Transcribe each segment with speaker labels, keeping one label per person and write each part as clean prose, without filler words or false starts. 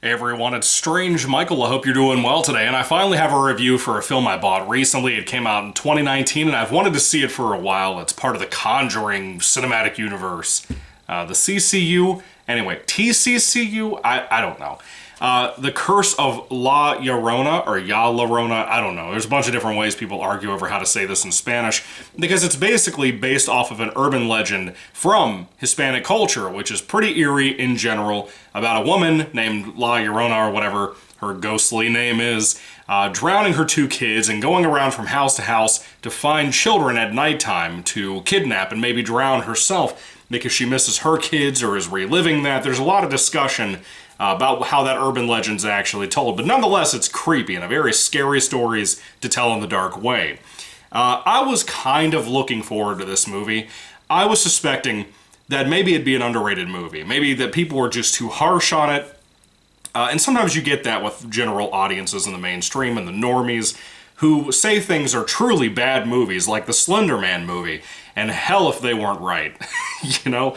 Speaker 1: Hey everyone, it's Strange Michael. I hope you're doing well today, and I finally have a review for a film I bought recently. It came out in 2019, and I've wanted to see it for a while. It's part of the Conjuring cinematic universe. The CCU, anyway, TCCU? I don't know. The Curse of La Llorona, or Ya Llorona, I don't know. There's a bunch of different ways people argue over how to say this in Spanish, because it's basically based off of an urban legend from Hispanic culture, which is pretty eerie in general, about a woman named La Llorona, or whatever her ghostly name is, drowning her two kids and going around from house to house to find children at nighttime to kidnap and maybe drown herself because she misses her kids or is reliving that. There's a lot of discussion about how that urban legend's actually told, but nonetheless it's creepy and a very scary stories to tell in the dark way. I was kind of looking forward to this movie. I was suspecting that maybe it'd be an underrated movie, maybe that people were just too harsh on it, and sometimes you get that with general audiences in the mainstream and the normies who say things are truly bad movies, like the Slender Man movie, and hell if they weren't right, you know?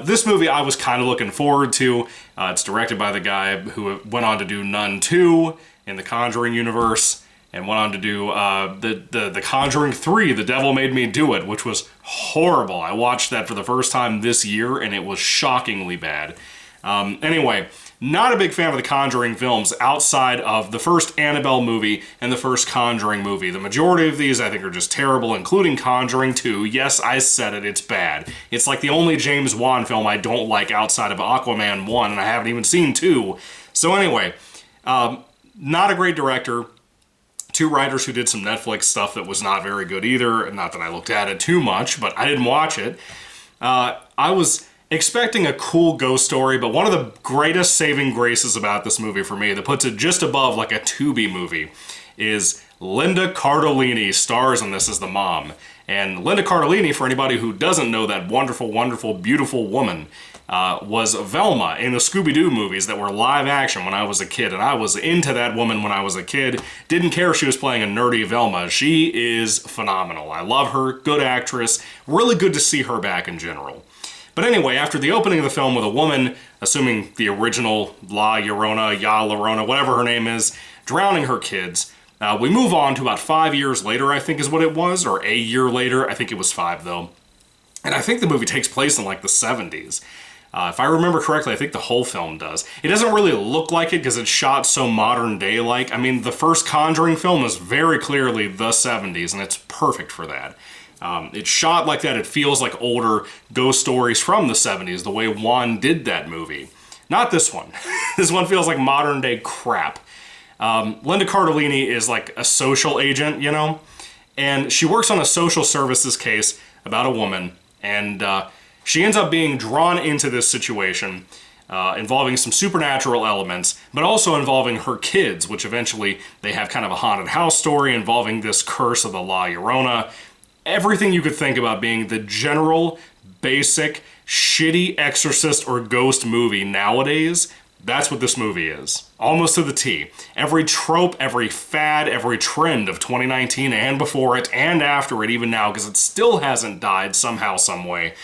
Speaker 1: This movie I was kind of looking forward to. It's directed by the guy who went on to do Nun 2 in the Conjuring universe, and went on to do the Conjuring 3, The Devil Made Me Do It, which was horrible. I watched that for the first time this year, and it was shockingly bad. Anyway, not a big fan of the Conjuring films outside of the first Annabelle movie and the first Conjuring movie. The majority of these I think are just terrible, including Conjuring 2. Yes, I said it, it's bad. It's like the only James Wan film I don't like outside of Aquaman 1, and I haven't even seen 2. So anyway, not a great director. Two writers who did some Netflix stuff that was not very good either. Not that I looked at it too much, but I didn't watch it. I was expecting a cool ghost story, but one of the greatest saving graces about this movie for me, that puts it just above like a Tubi movie, is Linda Cardellini stars in this as the mom. And Linda Cardellini, for anybody who doesn't know that wonderful, wonderful, beautiful woman, was Velma in the Scooby-Doo movies that were live action when I was a kid. And I was into that woman when I was a kid. Didn't care if she was playing a nerdy Velma. She is phenomenal. I love her. Good actress. Really good to see her back in general. But anyway, after the opening of the film with a woman, assuming the original La Llorona, Ya Llorona, whatever her name is, drowning her kids, we move on to about 5 years later, I think is what it was, or a year later. I think it was 5, though. And I think the movie takes place in like the 70s. If I remember correctly, I think the whole film does. It doesn't really look like it because it's shot so modern day-like. I mean, the first Conjuring film is very clearly the 70s, and it's perfect for that. It's shot like that. It feels like older ghost stories from the 70s, the way Wan did that movie. Not this one. This one feels like modern day crap. Linda Cardellini is like a social agent, you know? And she works on a social services case about a woman, and she ends up being drawn into this situation involving some supernatural elements, but also involving her kids, which eventually they have kind of a haunted house story involving this curse of the La Llorona. Everything you could think about being the general, basic, shitty exorcist or ghost movie nowadays, that's what this movie is. Almost to the T. Every trope, every fad, every trend of 2019 and before it and after it, even now, because it still hasn't died somehow, some way,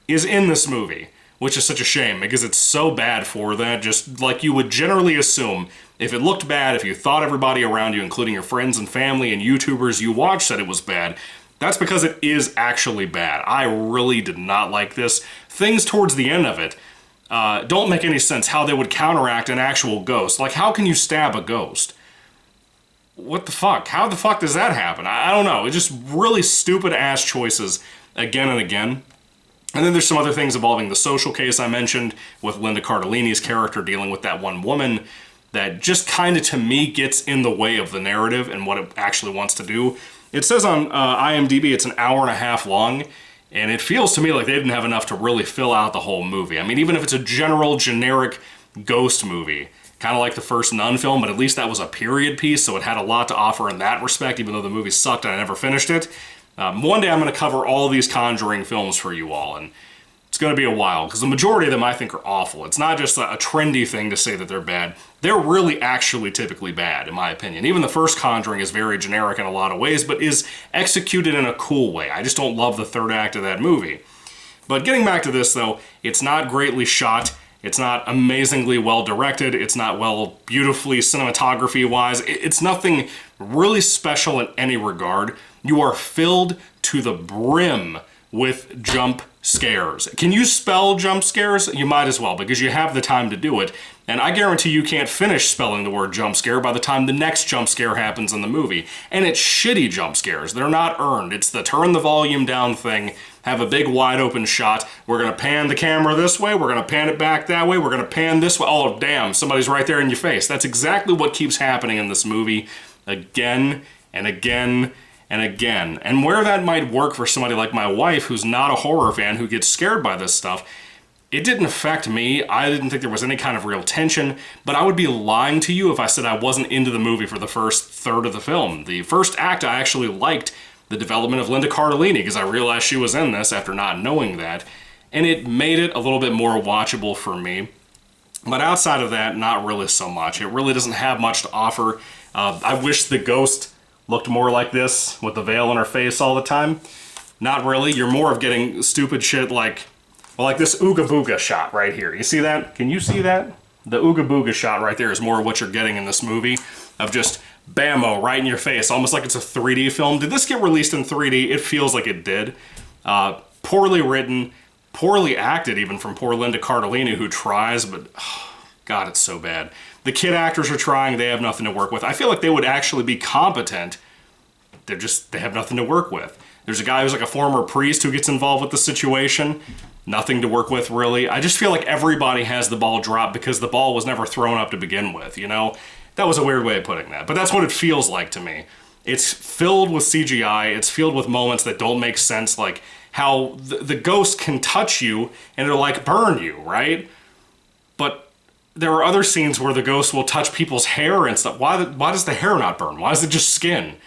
Speaker 1: is in this movie. Which is such a shame, because it's so bad for that, just like you would generally assume. If it looked bad, if you thought everybody around you, including your friends and family and YouTubers you watched, said it was bad, that's because it is actually bad. I really did not like this. Things towards the end of it don't make any sense, how they would counteract an actual ghost. Like, how can you stab a ghost? What the fuck? How the fuck does that happen? I don't know. It's just really stupid-ass choices again and again. And then there's some other things involving the social case I mentioned, with Linda Cardellini's character dealing with that one woman, that just kind of, to me, gets in the way of the narrative and what it actually wants to do. It says on IMDb it's an hour and a half long, and it feels to me like they didn't have enough to really fill out the whole movie. I mean, even if it's a general, generic ghost movie, kind of like the first Nun film, but at least that was a period piece, so it had a lot to offer in that respect, even though the movie sucked and I never finished it. One day I'm going to cover all these Conjuring films for you all, and it's going to be a while, because the majority of them I think are awful. It's not just a trendy thing to say that they're bad. They're really actually typically bad, in my opinion. Even the first Conjuring is very generic in a lot of ways, but is executed in a cool way. I just don't love the third act of that movie. But getting back to this, though, it's not greatly shot. It's not amazingly well directed. It's not well beautifully cinematography-wise. It's nothing really special in any regard. You are filled to the brim with jump scares. Can you spell jump scares? You might as well, because you have the time to do it. And I guarantee you can't finish spelling the word jump scare by the time the next jump scare happens in the movie. And it's shitty jump scares. They're not earned. It's the turn the volume down thing, have a big wide open shot. We're gonna pan the camera this way, we're gonna pan it back that way, we're gonna pan this way. Oh damn, somebody's right there in your face. That's exactly what keeps happening in this movie again and again and again. And where that might work for somebody like my wife, who's not a horror fan, who gets scared by this stuff, it didn't affect me. I didn't think there was any kind of real tension, but I would be lying to you if I said I wasn't into the movie for the first third of the film. The first act, I actually liked the development of Linda Cardellini, because I realized she was in this after not knowing that, and it made it a little bit more watchable for me. But outside of that, not really so much. It really doesn't have much to offer. I wish the ghost looked more like this, with the veil on her face all the time. Not really. You're more of getting stupid shit like, well, like this Ooga Booga shot right here. You see that? Can you see that? The Ooga Booga shot right there is more of what you're getting in this movie, of just bammo right in your face, almost like it's a 3D film. Did this get released in 3D? It feels like it did. Poorly written, poorly acted even from poor Linda Cardellini, who tries, but oh, God, it's so bad. The kid actors are trying, they have nothing to work with. I feel like they would actually be competent. They have nothing to work with. There's a guy who's like a former priest who gets involved with the situation. Nothing to work with, really. I just feel like everybody has the ball dropped because the ball was never thrown up to begin with, you know? That was a weird way of putting that, but that's what it feels like to me. It's filled with CGI, it's filled with moments that don't make sense, like how the ghost can touch you and it'll like burn you, right? But there are other scenes where the ghost will touch people's hair and stuff. Why does the hair not burn? Why is it just skin?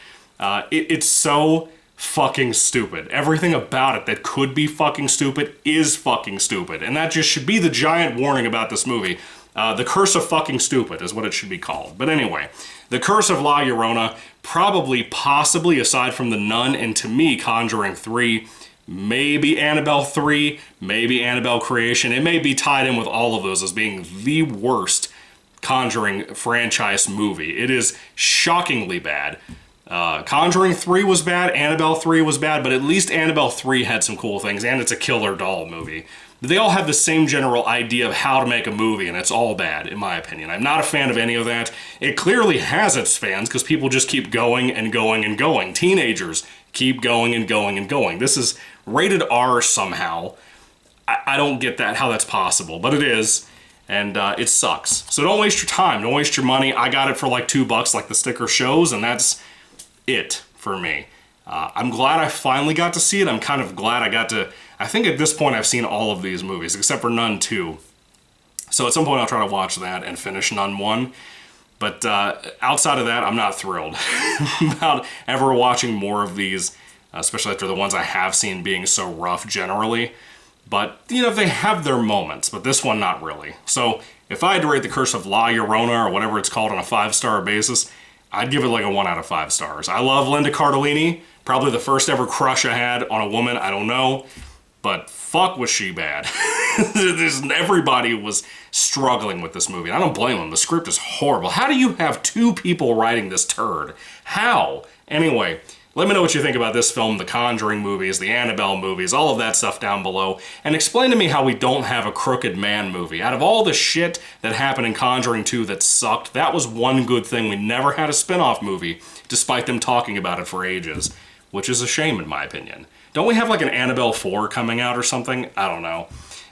Speaker 1: It's so fucking stupid. Everything about it that could be fucking stupid is fucking stupid. And that just should be the giant warning about this movie. The Curse of Fucking Stupid is what it should be called. But anyway, The Curse of La Llorona, probably, possibly, aside from The Nun, and to me, Conjuring 3, maybe Annabelle 3, maybe Annabelle Creation. It may be tied in with all of those as being the worst Conjuring franchise movie. It is shockingly bad. Conjuring 3 was bad, Annabelle 3 was bad, but at least Annabelle 3 had some cool things, and it's a killer doll movie. They all have the same general idea of how to make a movie, and it's all bad, in my opinion. I'm not a fan of any of that. It clearly has its fans, because people just keep going and going and going. Teenagers keep going and going and going. This is rated R somehow. I don't get that, how that's possible, but it is, and it sucks. So don't waste your time, don't waste your money. I got it for like $2, like the sticker shows, and that's it for me. I'm glad I finally got to see it. I'm kind of glad I got to... I think at this point I've seen all of these movies, except for Nun 2. So at some point I'll try to watch that and finish Nun 1. But outside of that, I'm not thrilled about ever watching more of these, especially after the ones I have seen being so rough generally. But, you know, they have their moments, but this one not really. So if I had to rate The Curse of La Llorona, or whatever it's called, on a 5-star basis, I'd give it like a 1 out of 5 stars. I love Linda Cardellini, probably the first ever crush I had on a woman, I don't know, but fuck was she bad. Everybody was struggling with this movie. I don't blame them, the script is horrible. How do you have 2 people writing this turd? How? Anyway, let me know what you think about this film, the Conjuring movies, the Annabelle movies, all of that stuff down below, and explain to me how we don't have a Crooked Man movie. Out of all the shit that happened in Conjuring 2 that sucked, that was one good thing. We never had a spin-off movie, despite them talking about it for ages, which is a shame in my opinion. Don't we have like an Annabelle 4 coming out or something? I don't know.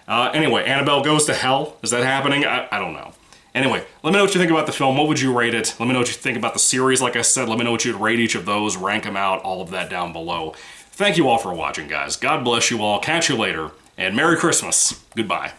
Speaker 1: Anyway, Annabelle Goes to Hell, is that happening? I don't know. Anyway, let me know what you think about the film. What would you rate it? Let me know what you think about the series. Like I said, let me know what you'd rate each of those, rank them out, all of that down below. Thank you all for watching, guys. God bless you all. Catch you later, and Merry Christmas. Goodbye.